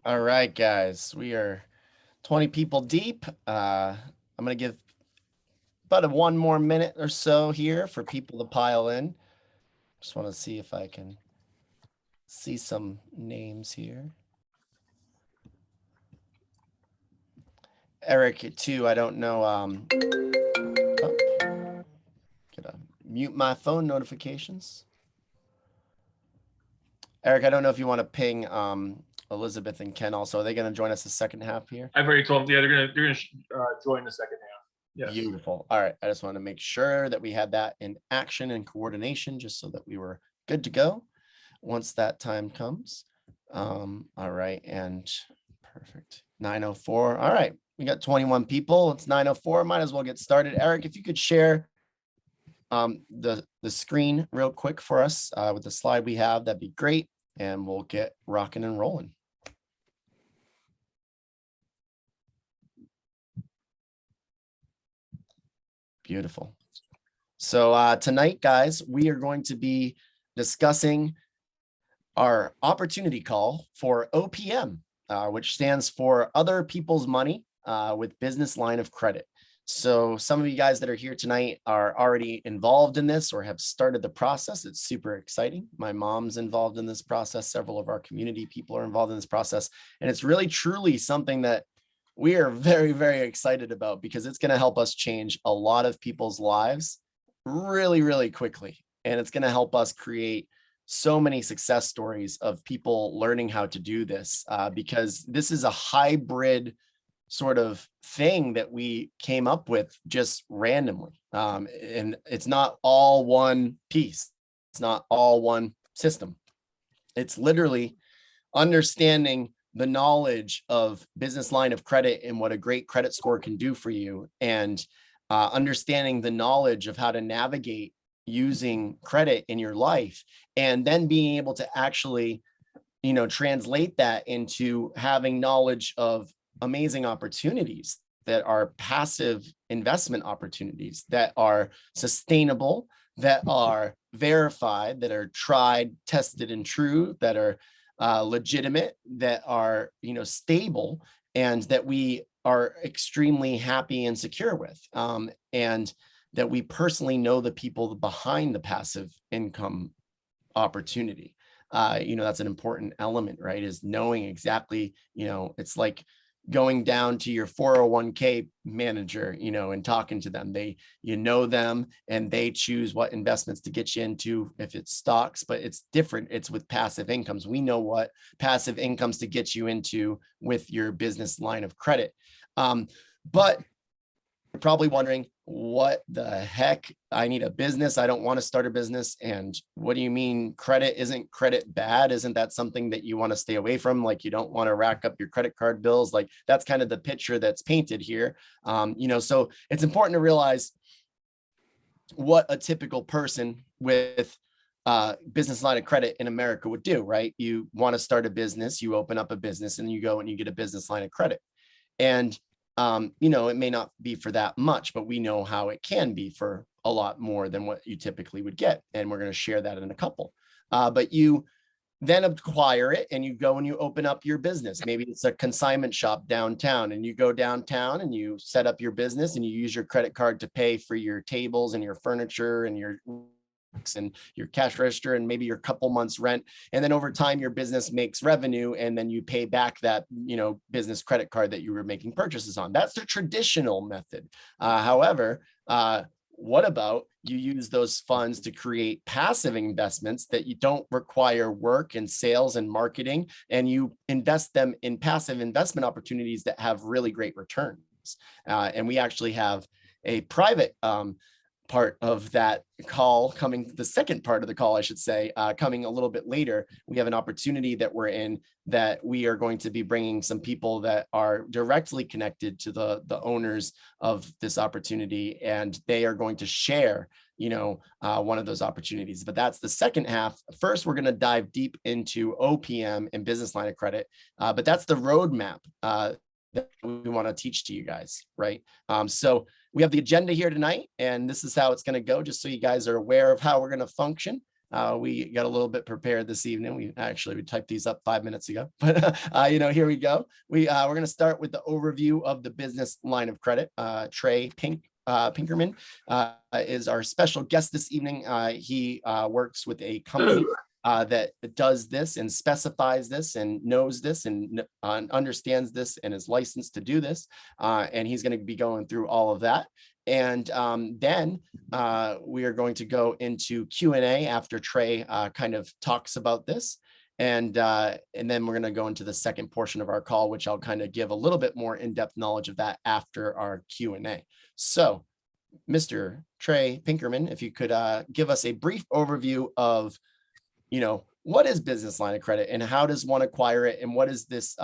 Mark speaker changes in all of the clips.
Speaker 1: All right, guys, we are 20 people deep. I'm going to give about one more minute or so here for people to pile in. Just want to see if I can see some names here. Eric, too, I don't know. Gotta mute my phone notifications. Eric, I don't know if you want to ping Elizabeth and Ken also. Are they going to join us the second half here?
Speaker 2: I've already told them, yeah, they're gonna join the second half. Yes.
Speaker 1: Beautiful. All right. I just want to make sure that we had that in action and coordination just so that we were good to go once that time comes. All right. And perfect. 9:04. All right. We got 21 people. It's 9:04. Might as well get started. Eric, if you could share the screen real quick for us with the slide we have, that'd be great. And we'll get rocking and rolling. Beautiful. So tonight, guys, we are going to be discussing our opportunity call for OPM, which stands for Other People's Money with Business Line of Credit. So some of you guys that are here tonight are already involved in this or have started the process. It's super exciting. My mom's involved in this process. Several of our community people are involved in this process. And it's really, truly something that we are very, very excited about because it's going to help us change a lot of people's lives really, really quickly. And it's going to help us create so many success stories of people learning how to do this because this is a hybrid sort of thing that we came up with just randomly. And it's not all one piece. It's not all one system. It's literally understanding the knowledge of business line of credit and what a great credit score can do for you, and understanding the knowledge of how to navigate using credit in your life, and then being able to actually, translate that into having knowledge of amazing opportunities that are passive investment opportunities that are sustainable, that are verified, that are tried, tested, and true, that are legitimate, that are stable, and that we are extremely happy and secure with, and that we personally know the people behind the passive income opportunity. That's an important element, right? Is knowing exactly, it's like going down to your 401k manager, and talking to them. You know them and they choose what investments to get you into if it's stocks, but it's different. It's with passive incomes. We know what passive incomes to get you into with your business line of credit. But you're probably wondering, what the heck? I need a business. I don't want to start a business. And what do you mean credit? Isn't credit bad? Isn't that something that you want to stay away from? Like, you don't want to rack up your credit card bills. Like, that's kind of the picture that's painted here. So it's important to realize what a typical person with business line of credit in America would do, right? You want to start a business, you open up a business, and you go and you get a business line of credit. And it may not be for that much, but we know how it can be for a lot more than what you typically would get. And we're going to share that in a couple. But you then acquire it and you go and you open up your business. Maybe it's a consignment shop downtown, and you go downtown and you set up your business and you use your credit card to pay for your tables and your furniture and your and your cash register and maybe your couple months rent. And then over time, your business makes revenue and then you pay back that, business credit card that you were making purchases on. That's the traditional method. However, what about you use those funds to create passive investments that you don't require work and sales and marketing, and you invest them in passive investment opportunities that have really great returns. And we actually have a private part of that call coming, the second part of the call, I should say, coming a little bit later. We have an opportunity that we're in that we are going to be bringing some people that are directly connected to the owners of this opportunity, and they are going to share one of those opportunities. But that's the second half. First, we're going to dive deep into OPM and business line of credit, but that's the roadmap that we want to teach to you guys, right? So we have the agenda here tonight, and this is how it's going to go, just so you guys are aware of how we're going to function. We got a little bit prepared this evening. We typed these up 5 minutes ago, but here we go. We're going to start with the overview of the business line of credit. Trey Pinkerman is our special guest this evening. He works with a company that does this and specifies this and knows this and understands this and is licensed to do this. And he's going to be going through all of that. And then we are going to go into Q&A after Trey kind of talks about this. And then we're going to go into the second portion of our call, which I'll kind of give a little bit more in-depth knowledge of that after our Q&A. So, Mr. Trey Pinkerman, if you could give us a brief overview of what is business line of credit and how does one acquire it, and what is this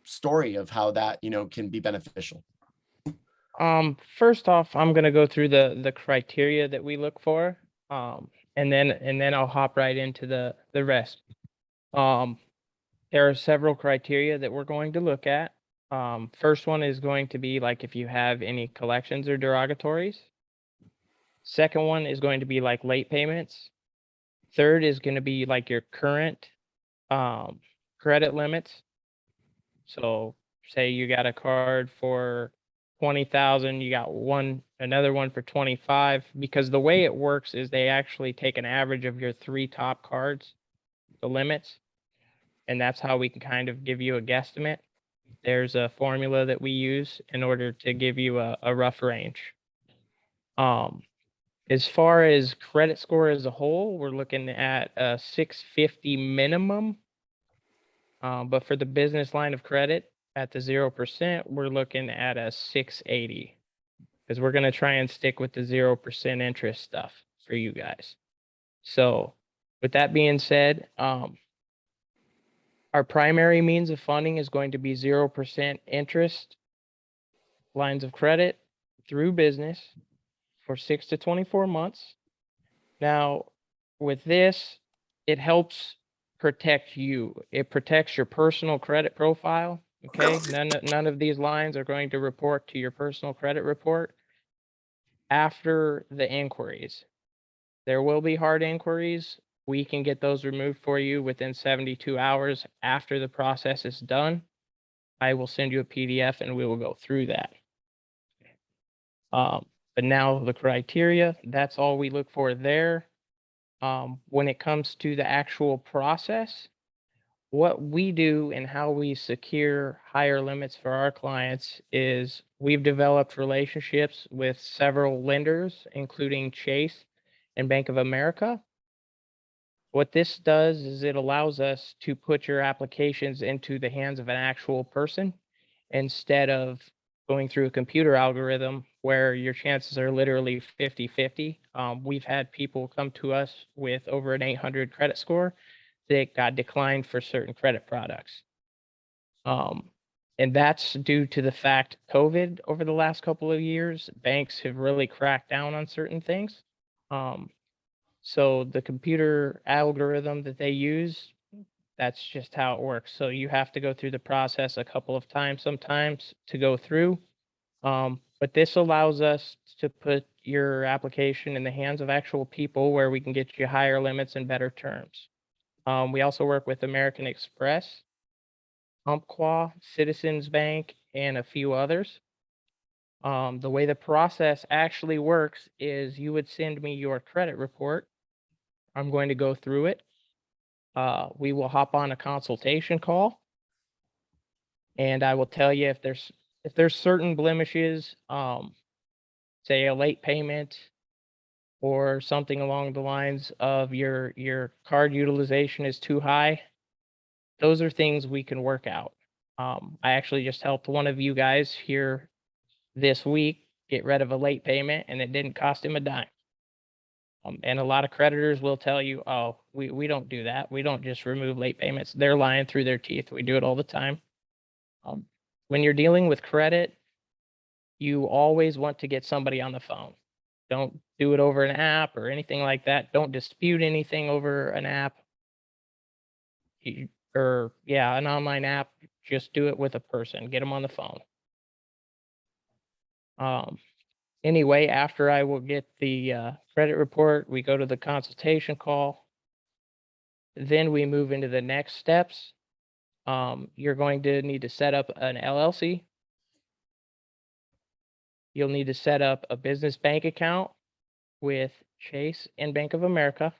Speaker 1: story of how that can be beneficial?
Speaker 3: First off, I'm gonna go through the criteria that we look for, and then I'll hop right into the rest. There are several criteria that we're going to look at. First one is going to be like if you have any collections or derogatories. Second one is going to be like late payments. Third is going to be like your current credit limits. So say you got a card for 20,000, you got another one for 25, because the way it works is they actually take an average of your 3 top cards, the limits, and that's how we can kind of give you a guesstimate. There's a formula that we use in order to give you a rough range. As far as credit score as a whole, we're looking at a 650 minimum. But for the business line of credit at the 0%, we're looking at a 680, because we're going to try and stick with the 0% interest stuff for you guys. So with that being said, our primary means of funding is going to be 0% interest lines of credit through business for 6 to 24 months. Now, with this, it helps protect you. It protects your personal credit profile. Okay, none of these lines are going to report to your personal credit report after the inquiries. There will be hard inquiries. We can get those removed for you within 72 hours after the process is done. I will send you a PDF and we will go through that. But now the criteria, that's all we look for there. When it comes to the actual process, what we do and how we secure higher limits for our clients is we've developed relationships with several lenders, including Chase and Bank of America. What this does is it allows us to put your applications into the hands of an actual person instead of going through a computer algorithm where your chances are literally 50-50. We've had people come to us with over an 800 credit score that got declined for certain credit products. And that's due to the fact COVID over the last couple of years, banks have really cracked down on certain things. So the computer algorithm that they use, that's just how it works. So you have to go through the process a couple of times sometimes to go through. But this allows us to put your application in the hands of actual people where we can get you higher limits and better terms. We also work with American Express, Umpqua, Citizens Bank, and a few others. The way the process actually works is you would send me your credit report. I'm going to go through it. We will hop on a consultation call, and I will tell you if there's certain blemishes, say a late payment or something along the lines of your card utilization is too high. Those are things we can work out. I actually just helped one of you guys here this week get rid of a late payment, and it didn't cost him a dime. And a lot of creditors will tell you, oh, we don't do that. We don't just remove late payments. They're lying through their teeth. We do it all the time. Um, when you're dealing with credit, you always want to get somebody on the phone. Don't do it over an app or anything like that. Don't dispute anything over an app. Or yeah, an online app. Just do it with a person. Get them on the phone. Um, anyway, after I will get the credit report, we go to the consultation call. Then we move into the next steps. You're going to need to set up an LLC. You'll need to set up a business bank account with Chase and Bank of America.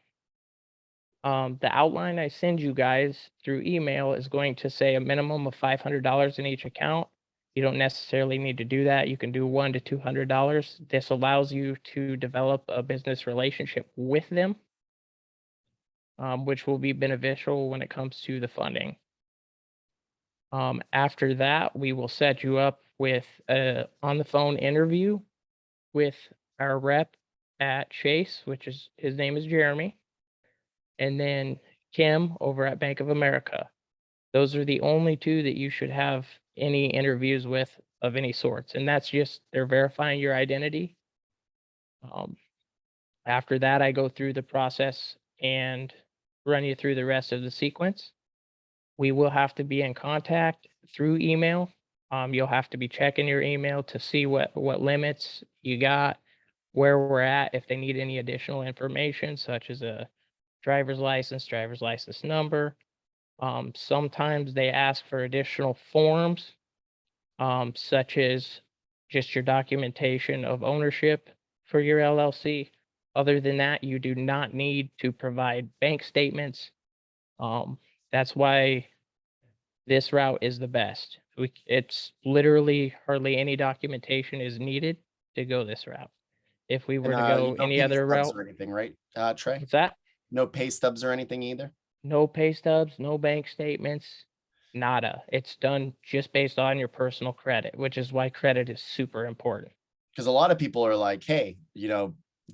Speaker 3: The outline I send you guys through email is going to say a minimum of $500 in each account. You don't necessarily need to do that. You can do $100 to $200. This allows you to develop a business relationship with them, which will be beneficial when it comes to the funding. After that, we will set you up with a on the phone interview with our rep at Chase, which is his name is Jeremy, and then Kim over at Bank of America. Those are the only two that you should have any interviews with of any sorts, and that's just they're verifying your identity. Um, After that, I go through the process and run you through the rest of the sequence. We will have to be in contact through email. You'll have to be checking your email to see what limits you got, where we're at, if they need any additional information, such as a driver's license number. Sometimes they ask for additional forms, such as just your documentation of ownership for your LLC. Other than that, you do not need to provide bank statements. That's why this route is the best. It's literally hardly any documentation is needed to go this route. If we were to go
Speaker 1: No
Speaker 3: any
Speaker 1: pay
Speaker 3: other
Speaker 1: stubs
Speaker 3: route,
Speaker 1: or anything, right, Trey?
Speaker 3: what's that?
Speaker 1: No pay stubs or anything either?
Speaker 3: No pay stubs, no bank statements, nada. It's done just based on your personal credit, which is why credit is super important.
Speaker 1: Because a lot of people are like, hey,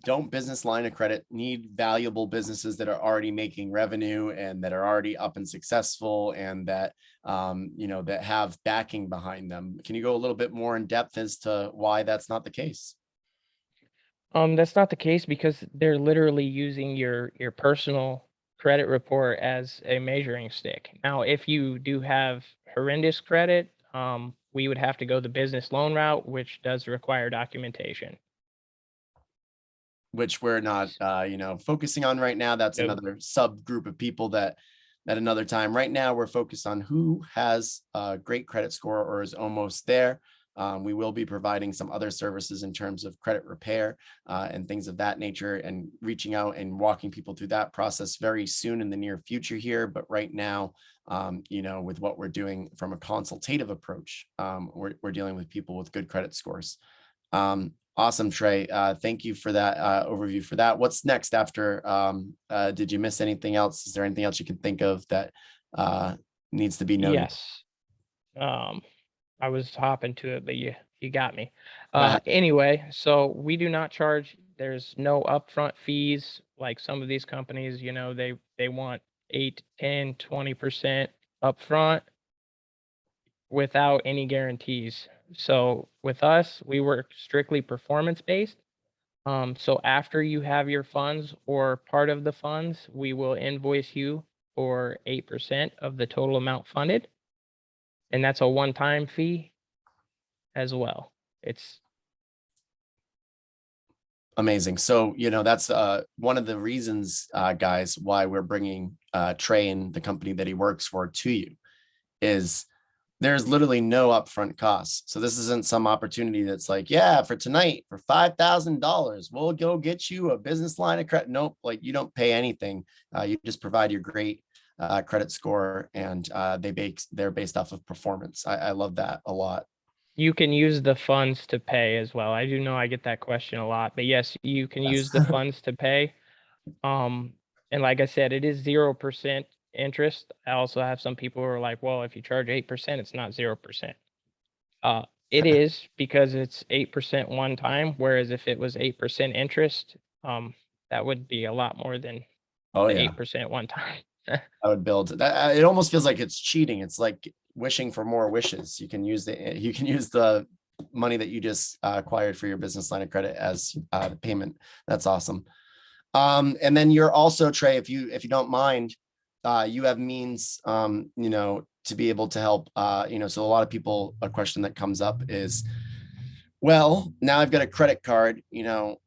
Speaker 1: don't business line of credit, need valuable businesses that are already making revenue and that are already up and successful and that, that have backing behind them. Can you go a little bit more in depth as to why that's not the case?
Speaker 3: That's not the case because they're literally using your personal credit report as a measuring stick. Now, if you do have horrendous credit, we would have to go the business loan route, which does require documentation.
Speaker 1: Which we're not, focusing on right now. That's
Speaker 3: No.
Speaker 1: another subgroup of people that at another time. Right now, we're focused on who has a great credit score or is almost there. We will be providing some other services in terms of credit repair and things of that nature, and reaching out and walking people through that process very soon in the near future here. But right now, with what we're doing from a consultative approach, we're dealing with people with good credit scores. Awesome, Trey. Thank you for that overview for that. What's next after? Did you miss anything else? Is there anything else you can think of that needs to be noted?
Speaker 3: Yes. I was hopping to it, but you got me. Anyway, so we do not charge. There's no upfront fees like some of these companies. They want 8, 10, 20% upfront without any guarantees. So with us, we work strictly performance based. So after you have your funds or part of the funds, we will invoice you for 8% of the total amount funded. And that's a one-time fee as well. It's
Speaker 1: amazing. So, that's one of the reasons, guys, why we're bringing Trey and the company that he works for to you is there's literally no upfront costs. So this isn't some opportunity that's like, yeah, for tonight, for $5,000, we'll go get you a business line of credit. Nope, like you don't pay anything. You just provide your great credit score, and they're based off of performance. I love that a lot.
Speaker 3: You can use the funds to pay as well. I do know I get that question a lot, but yes, you can use the funds to pay. And like I said, it is 0% interest. I also have some people who are like, well, if you charge 8%, it's not 0%. It is, because it's 8% one time, whereas if it was 8% interest, that would be a lot more than
Speaker 1: Oh
Speaker 3: the
Speaker 1: yeah,
Speaker 3: 8% one time.
Speaker 1: I would build that. It almost feels like it's cheating. It's like wishing for more wishes. You can use the money that you just acquired for your business line of credit as the payment. That's awesome. And then you're also, Trey, if you don't mind, you have means, to be able to help, so a lot of people, a question that comes up is, well, now I've got a credit card,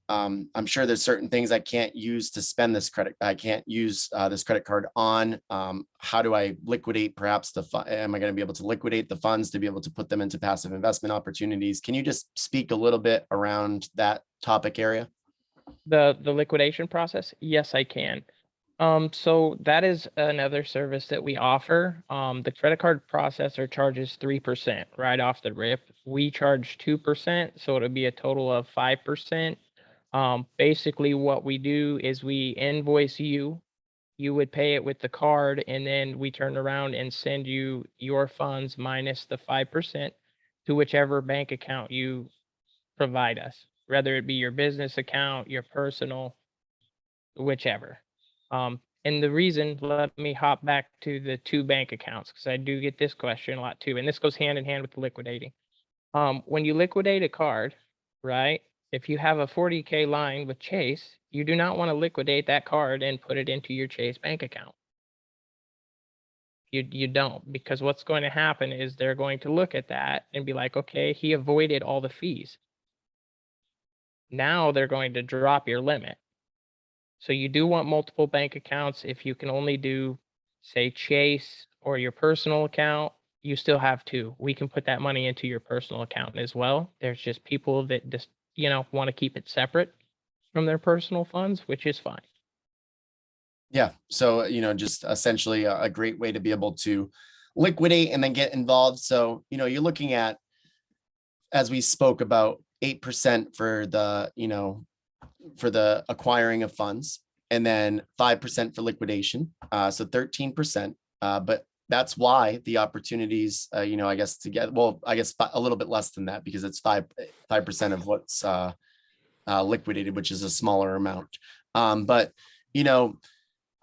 Speaker 1: I'm sure there's certain things I can't use to spend this credit. I can't use this credit card on. How do I liquidate perhaps am I going to be able to liquidate the funds to be able to put them into passive investment opportunities? Can you just speak a little bit around that topic area?
Speaker 3: The liquidation process? Yes, I can. So that is another service that we offer. The credit card processor charges 3% right off the rip. We charge 2%, so it'll be a total of 5%. Basically what we do is we invoice you. You would pay it with the card, and then we turn around and send you your funds minus the 5% to whichever bank account you provide us, whether it be your business account, your personal, whichever. And the reason, let me hop back to the two bank accounts, because I do get this question a lot too, and this goes hand in hand with liquidating. When you liquidate a card, right? If you have a 40K line with Chase, you do not want to liquidate that card and put it into your Chase bank account. You don't, because what's going to happen is they're going to look at that and be like, okay, he avoided all the fees. Now they're going to drop your limit. So you do want multiple bank accounts. If you can only do, say, Chase or your personal account, you still have two. We can put that money into your personal account as well. There's just people that just, want to keep it separate from their personal funds, which is fine.
Speaker 1: Yeah. So, just essentially a great way to be able to liquidate and then get involved. So, you're looking at, as we spoke about, 8% for for the acquiring of funds, and then 5% for liquidation. So 13%. But that's why the opportunities, I guess to get, well, I guess a little bit less than that, because it's 5% of what's liquidated, which is a smaller amount. But,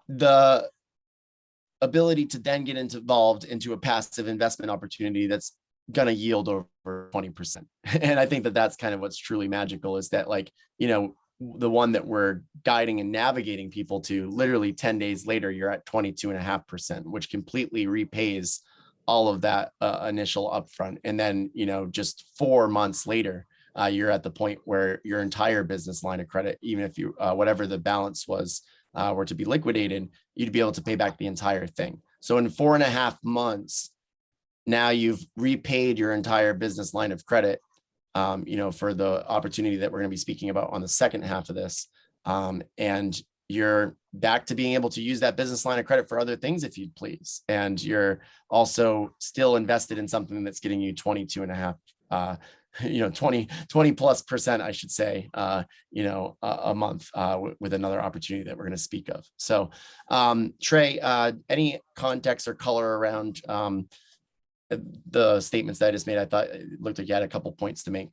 Speaker 1: the ability to then get involved into a passive investment opportunity that's going to yield over 20%. And I think that that's kind of what's truly magical, is that, like, the one that we're guiding and navigating people to, literally 10 days later, you're at 22.5%, which completely repays all of that initial upfront. And then, just 4 months later, you're at the point where your entire business line of credit, even if you, whatever the balance was, were to be liquidated, you'd be able to pay back the entire thing. So in 4.5 months, now you've repaid your entire business line of credit, for the opportunity that we're going to be speaking about on the second half of this. And you're back to being able to use that business line of credit for other things, if you'd please. And you're also still invested in something that's getting you 22.5, 20 plus percent, I should say, a month, with another opportunity that we're going to speak of. So, Trey, any context or color around the statements that I just made? I thought it looked like you had a couple points to make.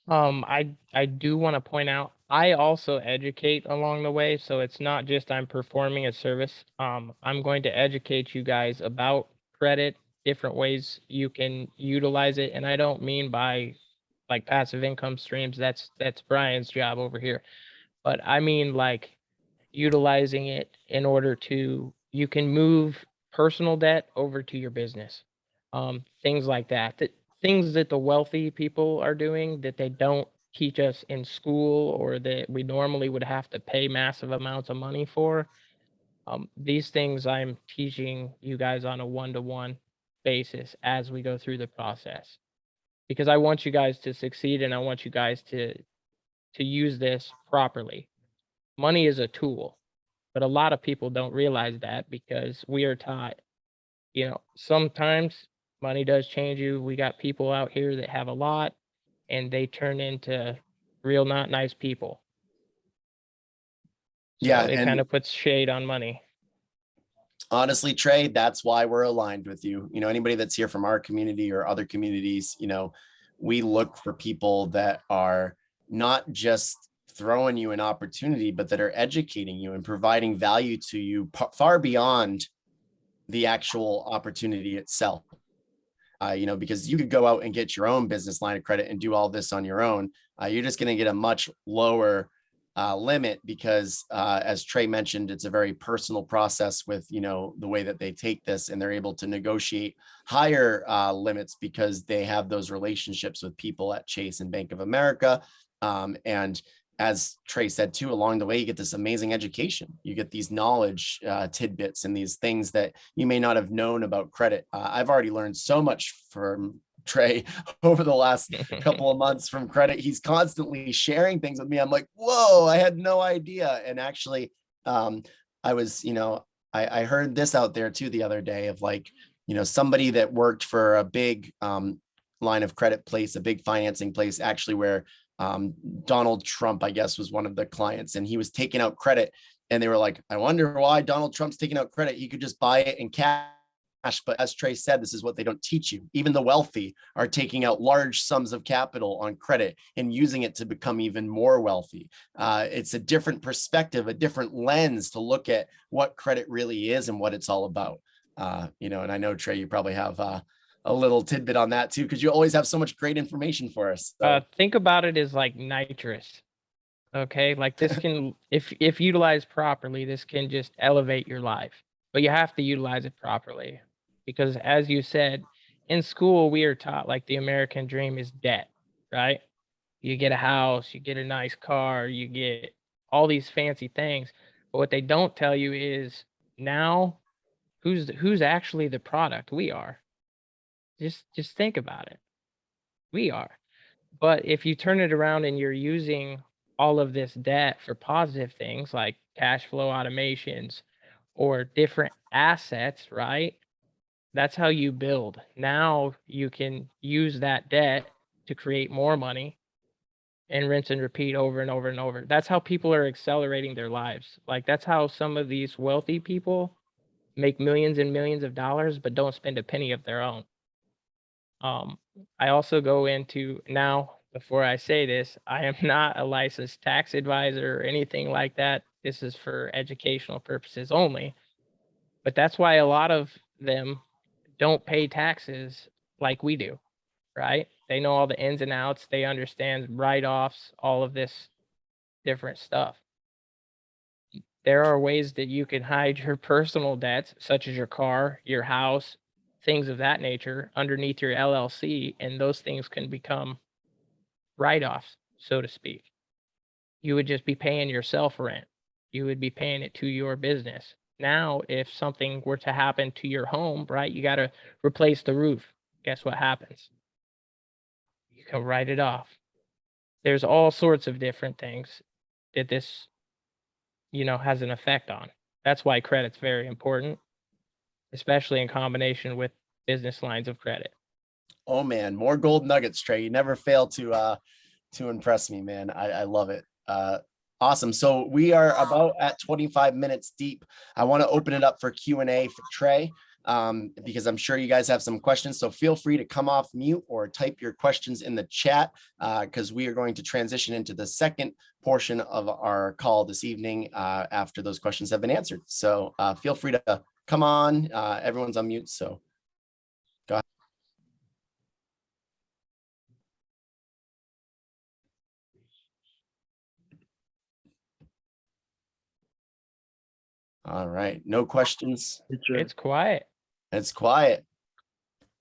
Speaker 3: I do want to point out, I also educate along the way, so it's not just I'm performing a service. I'm going to educate you guys about credit, different ways you can utilize it, and I don't mean by like passive income streams. That's Brian's job over here, but I mean like utilizing it in order to, you can move personal debt over to your business. Things like that, things that the wealthy people are doing that they don't teach us in school, or that we normally would have to pay massive amounts of money for. These things I'm teaching you guys on a one-to-one. basis as we go through the process, because I want you guys to succeed and I want you guys to use this properly. Money is a tool, but a lot of people don't realize that because we are taught, sometimes money does change you. We got people out here that have a lot and they turn into real not nice people.
Speaker 1: Yeah,
Speaker 3: So it kind
Speaker 1: and
Speaker 3: of puts shade on money.
Speaker 1: honestly, Trey, that's why we're aligned with you. Anybody that's here from our community or other communities, we look for people that are not just throwing you an opportunity, but that are educating you and providing value to you far beyond the actual opportunity itself. Because you could go out and get your own business line of credit and do all this on your own. You're just going to get a much lower limit because, as Trey mentioned, it's a very personal process with, the way that they take this, and they're able to negotiate higher limits because they have those relationships with people at Chase and Bank of America. And as Trey said too, along the way, you get this amazing education. You get these knowledge tidbits and these things that you may not have known about credit. I've already learned so much from Trey over the last couple of months from credit. He's constantly sharing things with me. I'm like, whoa, I had no idea. And actually, I was, I heard this out there too the other day of like, somebody that worked for a big line of credit place, a big financing place, actually where Donald Trump, I guess, was one of the clients, and he was taking out credit. And they were like, I wonder why Donald Trump's taking out credit. He could just buy it in cash. But as Trey said, this is what they don't teach you. Even the wealthy are taking out large sums of capital on credit and using it to become even more wealthy. It's a different perspective, a different lens to look at what credit really is and what it's all about. And I know, Trey, you probably have a little tidbit on that too, because you always have so much great information for us. So.
Speaker 3: Think about it as like nitrous. Okay, like this can, if utilized properly, this can just elevate your life. But you have to utilize it properly, because as you said, in school we are taught like the American dream is debt, right? You get a house, you get a nice car, you get all these fancy things. But what they don't tell you is now who's actually the product? We are. Just think about it. We are. But if you turn it around and you're using all of this debt for positive things like cash flow automations or different assets, right? That's how you build. Now you can use that debt to create more money and rinse and repeat over and over and over. That's how people are accelerating their lives. Like that's how some of these wealthy people make millions and millions of dollars but don't spend a penny of their own. I also go into now, before I say this, I am not a licensed tax advisor or anything like that. This is for educational purposes only. But that's why a lot of them don't pay taxes like we do, right? They know all the ins and outs, they understand write-offs, all of this different stuff. There are ways that you can hide your personal debts, such as your car, your house, things of that nature, underneath your LLC, and those things can become write-offs, so to speak. You would just be paying yourself rent. You would be paying it to your business. Now, if something were to happen to your home, right, you got to replace the roof. Guess what happens? You can write it off. There's all sorts of different things that this, has an effect on. That's why credit's very important, especially in combination with business lines of credit.
Speaker 1: Oh man, more gold nuggets, Trey. You never fail to impress me, man. I love it. Awesome. So we are about at 25 minutes deep. I want to open it up for Q&A for Trey, because I'm sure you guys have some questions. So feel free to come off mute or type your questions in the chat, because we are going to transition into the second portion of our call this evening after those questions have been answered. So feel free to come on. Everyone's on mute. So go ahead. All right. No questions.
Speaker 3: It's quiet.
Speaker 1: It's quiet.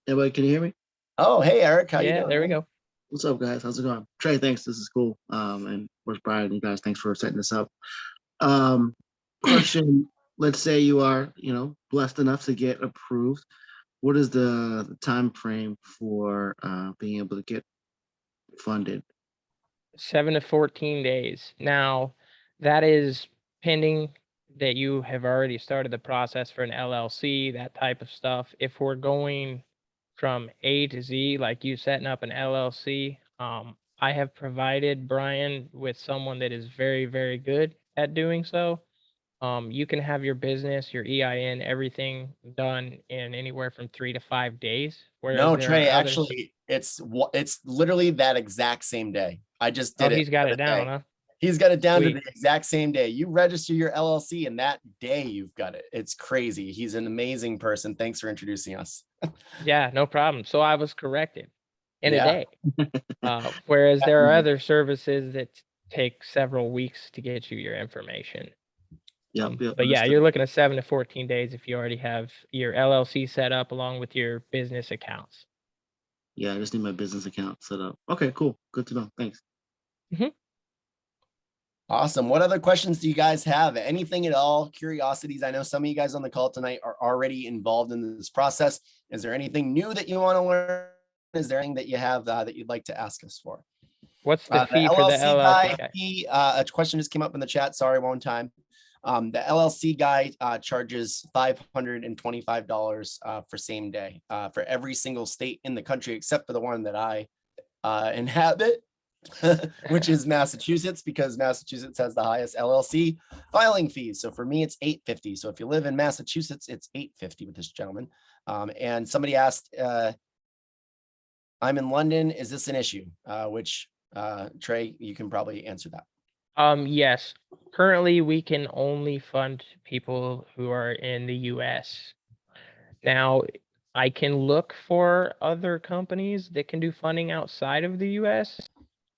Speaker 4: Everybody, can you hear me?
Speaker 1: Oh, hey, Eric. How you
Speaker 3: Yeah,
Speaker 1: doing?
Speaker 3: there we
Speaker 1: man?
Speaker 3: go.
Speaker 4: What's up, guys? How's it going? Trey, thanks. This is cool. And of course, Brian, you guys, thanks for setting this up. Question, let's say you are, blessed enough to get approved. what is the time frame for being able to get funded?
Speaker 3: 7 to 14 days. Now, that is pending that you have already started the process for an LLC, that type of stuff. If we're going from A to Z, like you setting up an LLC, I have provided Brian with someone that is very, very good at doing so. You can have your business, your EIN, everything done in anywhere from 3 to 5 days. Whereas
Speaker 1: No,
Speaker 3: there
Speaker 1: Trey,
Speaker 3: are others.
Speaker 1: actually, it's literally that exact same day. I just
Speaker 3: Oh,
Speaker 1: did it
Speaker 3: he's got
Speaker 1: the
Speaker 3: it
Speaker 1: other
Speaker 3: down,
Speaker 1: day.
Speaker 3: huh?
Speaker 1: He's got it down to
Speaker 3: Sweet.
Speaker 1: the exact same day. You register your LLC and that day you've got it. It's crazy. He's an amazing person. Thanks for introducing us.
Speaker 3: Yeah, no problem. So I was corrected in a
Speaker 1: Yeah.
Speaker 3: day. Whereas there are
Speaker 1: Mhm.
Speaker 3: other services that take several weeks to get you your information.
Speaker 4: Yep, yep,
Speaker 3: But yeah,
Speaker 4: understood.
Speaker 3: you're looking at 7 to 14 days if you already have your LLC set up along with your business accounts.
Speaker 4: Yeah, I just need my business account set up. Okay, cool. Good to know. Thanks.
Speaker 1: Awesome. What other questions do you guys have? Anything at all? Curiosities? I know some of you guys on the call tonight are already involved in this process. Is there anything new that you want to learn? Is there anything that you have that you'd like to ask us for?
Speaker 3: What's the
Speaker 1: The
Speaker 3: fee for the
Speaker 1: LLC
Speaker 3: LLC
Speaker 1: guy,
Speaker 3: guy?
Speaker 1: a question just came up in the chat. Sorry, one time. The LLC guy charges $525 for same day for every single state in the country, except for the one that I inhabit, which is Massachusetts, because Massachusetts has the highest LLC filing fees. So for me, it's $850. So if you live in Massachusetts, it's $850 with this gentleman. And somebody asked, I'm in London. Is this an issue? Which Trey, you can probably answer that.
Speaker 3: Yes. Currently, we can only fund people who are in the US. Now, I can look for other companies that can do funding outside of the US,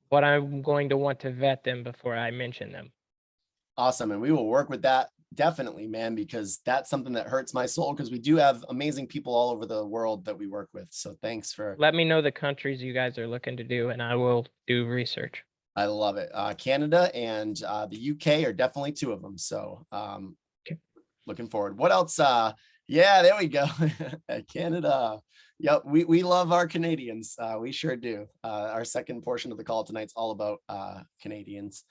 Speaker 3: but I'm going to want to vet them before I mention them.
Speaker 1: Awesome. And we will work with that definitely, man, because that's something that hurts my soul, because we do have amazing people all over the world that we work with. So thanks for,
Speaker 3: Let me know the countries you guys are looking to do, and I will do research.
Speaker 1: I love it. Canada and the UK are definitely two of them. So
Speaker 3: Okay.
Speaker 1: looking forward. What else? Yeah, there we go. Canada. Yep, we love our Canadians. We sure do. Our second portion of the call tonight's all about Canadians.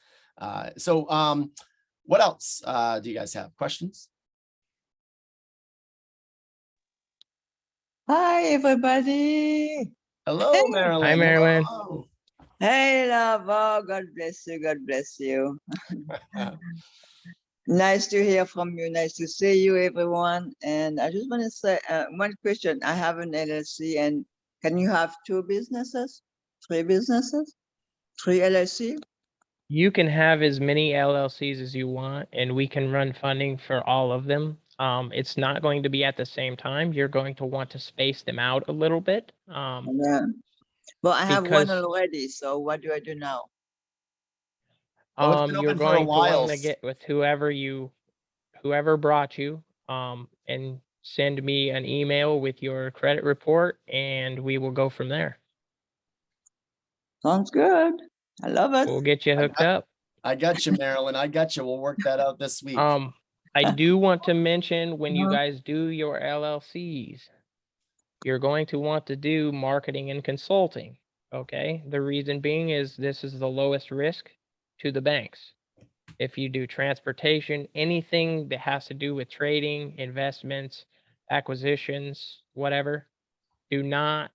Speaker 1: So what else do you guys have? Questions?
Speaker 5: Hi, everybody.
Speaker 1: Hello,
Speaker 5: Hey.
Speaker 1: Marilyn.
Speaker 3: Hi, Marilyn.
Speaker 1: Hello.
Speaker 5: Hey, Lava. God bless you. God bless you. Nice to hear from you. Nice to see you, everyone. And I just want to say one question. I have an LLC, and can you have 2 businesses, 3 businesses, 3 LLC?
Speaker 3: You can have as many LLCs as you want, and we can run funding for all of them. It's not going to be at the same time. You're going to want to space them out a little bit.
Speaker 5: Yeah. Well, I have one
Speaker 3: Because
Speaker 5: already. So what do I do now?
Speaker 1: Oh, it's been
Speaker 3: you're
Speaker 1: open for a
Speaker 3: going to
Speaker 1: while.
Speaker 3: want to get with whoever brought you, and send me an email with your credit report, and we will go from there.
Speaker 5: Sounds good. I love it.
Speaker 3: We'll get you hooked up.
Speaker 1: I got you, Marilyn. I got you. We'll work that out this week.
Speaker 3: I do want to mention, when you
Speaker 5: Uh-huh.
Speaker 3: guys do your LLCs, you're going to want to do marketing and consulting. Okay, the reason being is this is the lowest risk to the banks. If you do transportation, anything that has to do with trading, investments, acquisitions, whatever, do not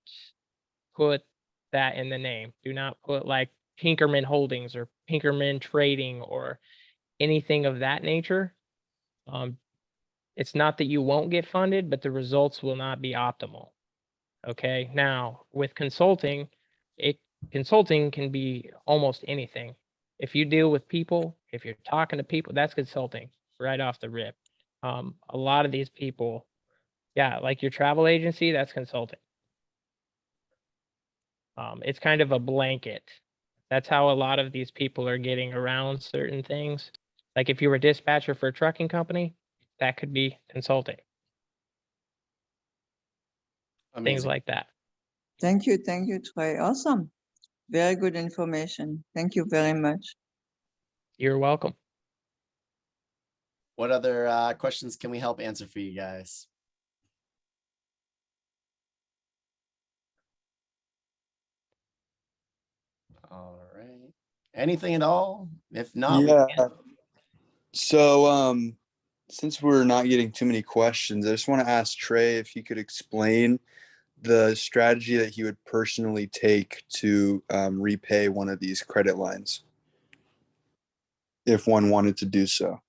Speaker 3: put that in the name. Do not put like Pinkerman Holdings or Pinkerman Trading or anything of that nature. It's not that you won't get funded, but the results will not be optimal. Okay. Now with consulting, consulting can be almost anything. If you deal with people, if you're talking to people, that's consulting right off the rip. A lot of these people, yeah, like your travel agency, that's consulting. It's kind of a blanket. That's how a lot of these people are getting around certain things. Like if you were a dispatcher for a trucking company, that could be consulting. Things
Speaker 1: Amazing.
Speaker 3: like that.
Speaker 5: Thank you, Trey. Awesome. Very good information. Thank you very much.
Speaker 3: You're welcome.
Speaker 1: What other questions can we help answer for you guys? All right. Anything at all? If not, we
Speaker 6: Yeah.
Speaker 1: can.
Speaker 6: So, since we're not getting too many questions, I just want to ask Trey if he could explain the strategy that he would personally take to repay one of these credit lines, if one wanted to do so,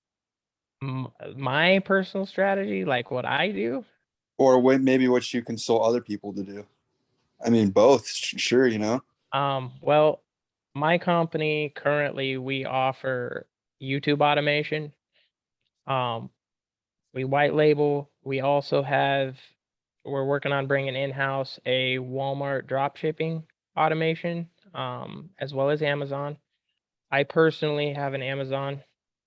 Speaker 3: My personal strategy, like what I do,
Speaker 6: or maybe what you consult other people to do. I mean, both. Sure, you know.
Speaker 3: well, my company currently we offer YouTube automation. We white label. We also we're working on bringing in-house a Walmart drop shipping automation, as well as Amazon. I personally have an Amazon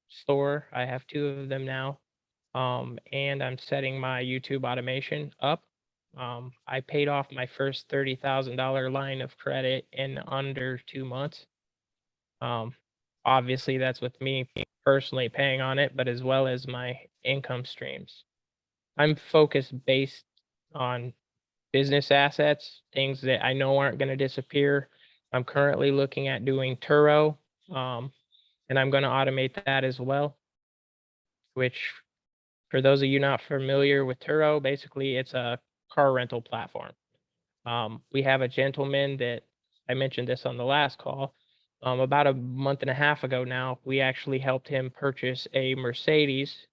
Speaker 3: store. I have 2 of them now. And I'm setting my YouTube automation up. I paid off my first $30,000 line of credit in under 2 months. Obviously that's with me personally paying on it, but as well as my income streams. I'm focused based on business assets, things that I know aren't going to disappear. I'm currently looking at doing Turo, and I'm going to automate that as well, which for those of you not familiar with Turo, basically it's a car rental platform. We have a gentleman that I mentioned this on the last call. About a month and a half ago now, we actually helped him purchase a Mercedes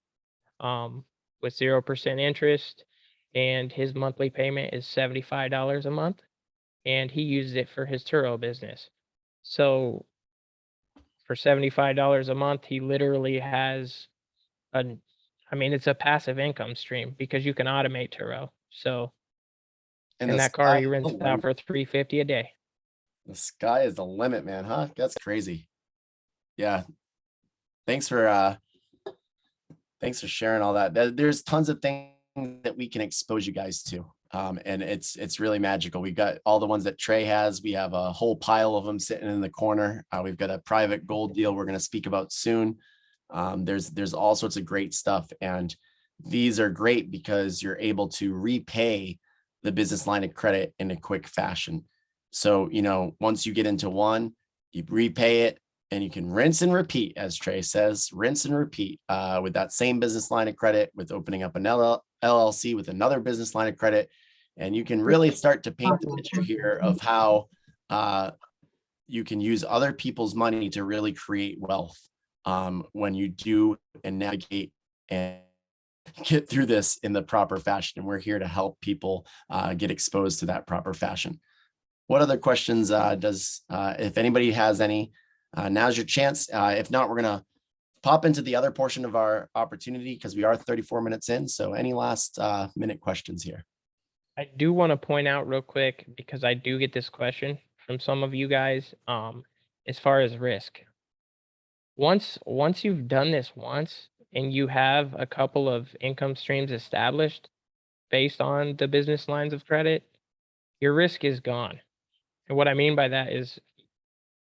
Speaker 3: with 0% interest, and his monthly payment is $75 a month, and he uses it for his Turo business. So for $75 a month, he literally has it's a passive income stream because you can automate Turo. So, and
Speaker 1: the
Speaker 3: that car
Speaker 1: sky
Speaker 3: he
Speaker 1: is
Speaker 3: rents
Speaker 1: the
Speaker 3: out
Speaker 1: limit.
Speaker 3: for $350 a day.
Speaker 1: The sky is the limit, man, huh? That's crazy. Yeah. Thanks for sharing all that. There's tons of things that we can expose you guys to. And it's really magical. We've got all the ones that Trey has. We have a whole pile of them sitting in the corner. We've got a private gold deal we're going to speak about soon. There's all sorts of great stuff, and these are great because you're able to repay the business line of credit in a quick fashion. So, once you get into one, you repay it, and you can rinse and repeat, as Trey says, rinse and repeat with that same business line of credit, with opening up an LLC with another business line of credit. And you can really start to paint the picture here of how you can use other people's money to really create wealth when you do and navigate and get through this in the proper fashion. And we're here to help people get exposed to that proper fashion. What other questions if anybody has any, now's your chance. If not, we're going to pop into the other portion of our opportunity because we are 34 minutes in. So any last minute questions here?
Speaker 3: I do want to point out real quick, because I do get this question from some of you guys, as far as risk. Once you've done this once and you have a couple of income streams established based on the business lines of credit, your risk is gone. And what I mean by that is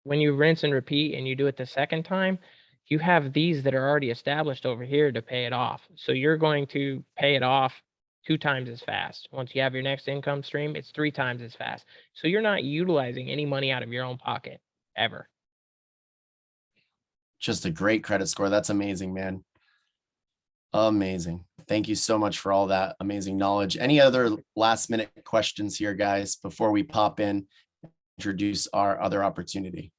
Speaker 3: when you rinse and repeat and you do it the second time, you have these that are already established over here to pay it off. So you're going to pay it off 2 times as fast. Once you have your next income stream, it's 3 times as fast. So you're not utilizing any money out of your own pocket ever.
Speaker 1: Just a great credit score. That's amazing, man. Amazing. Thank you so much for all that amazing knowledge. Any other last minute questions here, guys, before we pop in, introduce our other opportunity?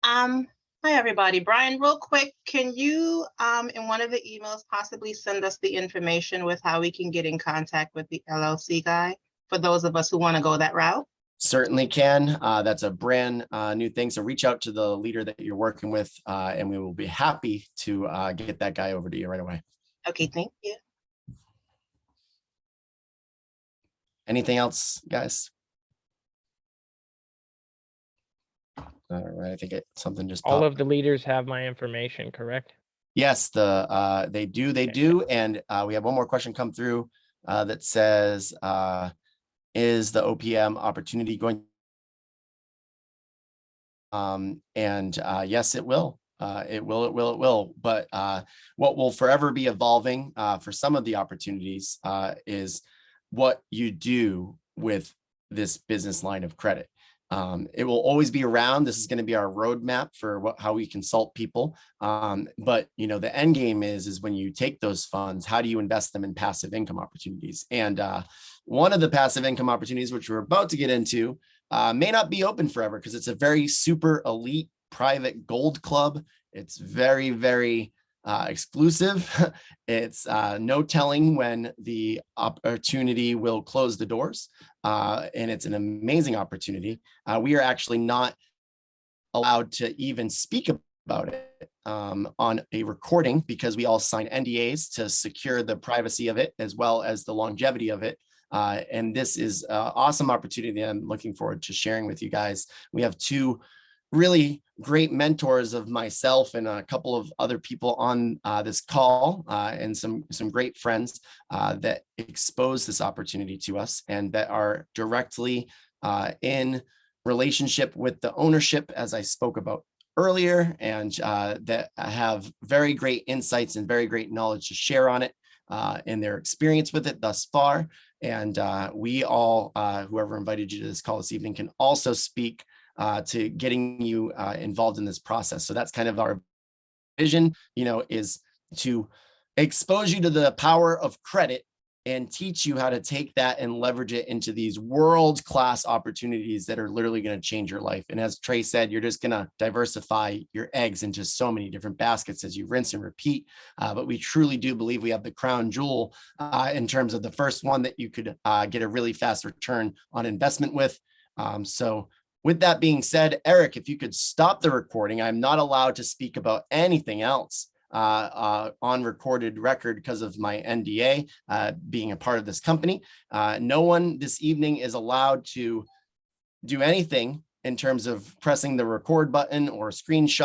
Speaker 7: Hi, everybody. Brian, real quick, can you, in one of the emails, possibly send us the information with how we can get in contact with the LLC guy for those of us who want to go that route?
Speaker 1: Certainly can. That's a brand new thing. So reach out to the leader that you're working with, and we will be happy to get that guy over to you right away.
Speaker 7: Okay, thank you.
Speaker 1: Anything else, guys? All right, I think something just
Speaker 3: All
Speaker 1: popped.
Speaker 3: of the leaders have my information, correct?
Speaker 1: Yes, they do. And we have one more question come through that says, is the OPM opportunity going? Yes, it will. It will. But what will forever be evolving for some of the opportunities is what you do with this business line of credit. It will always be around. This is going to be our roadmap for how we consult people. But the end game is when you take those funds, how do you invest them in passive income opportunities? And one of the passive income opportunities, which we're about to get into, may not be open forever because it's a very super elite private gold club. It's very, very exclusive. It's no telling when the opportunity will close the doors. And it's an amazing opportunity. We are actually not allowed to even speak about it on a recording because we all sign NDAs to secure the privacy of it as well as the longevity of it. And this is an awesome opportunity that I'm looking forward to sharing with you guys. We have two really great mentors of myself and a couple of other people on this call and some great friends that expose this opportunity to us and that are directly in relationship with the ownership, as I spoke about earlier, and that have very great insights and very great knowledge to share on it and their experience with it thus far. And we all, whoever invited you to this call this evening, can also speak to getting you involved in this process. So that's kind of our vision, is to expose you to the power of credit and teach you how to take that and leverage it into these world-class opportunities that are literally going to change your life. And as Trey said, you're just going to diversify your eggs into so many different baskets as you rinse and repeat. But we truly do believe we have the crown jewel in terms of the first one that you could get a really fast return on investment with. So with that being said, Eric, if you could stop the recording, I'm not allowed to speak about anything else on recorded record because of my NDA being a part of this company. No one this evening is allowed to do anything in terms of pressing the record button or screenshot